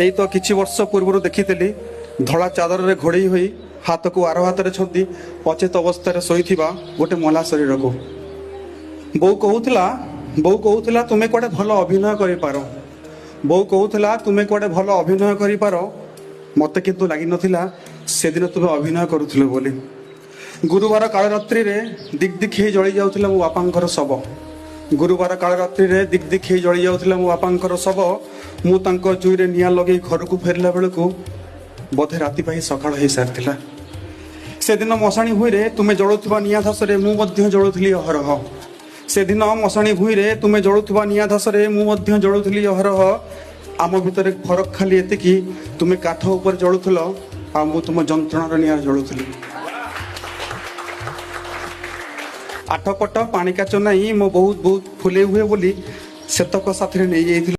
ଏଇ ତ କିଛି ବର୍ଷ ପୂର୍ବରୁ ଦେଖିଥିଲି ଧଳା ଚାଦରରେ ଘୋଡ଼େଇ ହୋଇ ହାତକୁ ଆର ହାତରେ ଛନ୍ଦି ଅଚେତ ଅବସ୍ଥାରେ ଶୋଇଥିବା ଗୋଟେ ମଲା ଶରୀରକୁ ବୋଉ କହୁଥିଲା ତୁମେ କୁଆଡ଼େ ଭଲ ଅଭିନୟ କରିପାର। ମୋତେ କିନ୍ତୁ ଲାଗିନଥିଲା ସେଦିନ ତୁମେ ଅଭିନୟ କରୁଥିଲ ବୋଲି। ଗୁରୁବାର କାଳରାତ୍ରିରେ ଦିକ୍ ଦିକ୍ ହେଇ ଜଳି ଯାଉଥିଲା ମୋ ବାପାଙ୍କର ଶବ। ମୁଁ ତାଙ୍କ ଜୁଇରେ ନିଆଁ ଲଗେଇ ଘରକୁ ଫେରିଲା ବେଳକୁ ବୋଧେ ରାତି ପାଇଁ ସକାଳ ହେଇସାରିଥିଲା। ସେଦିନ ମଶାଣି ଭୂଇଁରେ ତୁମେ ଜଳୁଥିବା ନିଆଁ ଧାସରେ ମୁଁ ମଧ୍ୟ ଜଳୁଥିଲି ଅହରହ। ଆମ ଭିତରେ ଫରକ ଖାଲି ଏତିକି, ତୁମେ କାଠ ଉପରେ ଜଳୁଥିଲ ଆଉ ମୁଁ ତୁମ ଯନ୍ତ୍ରଣାର ନିଆଁ ଜଳୁଥିଲି। ଆଠପଟ ପାଣି କାଚ ନାହିଁ ମୋ ବହୁତ ଫୁଲେଇ ହୁଏ ବୋଲି ସେତକ ସାଥିରେ ନେଇଯାଇଥିଲି।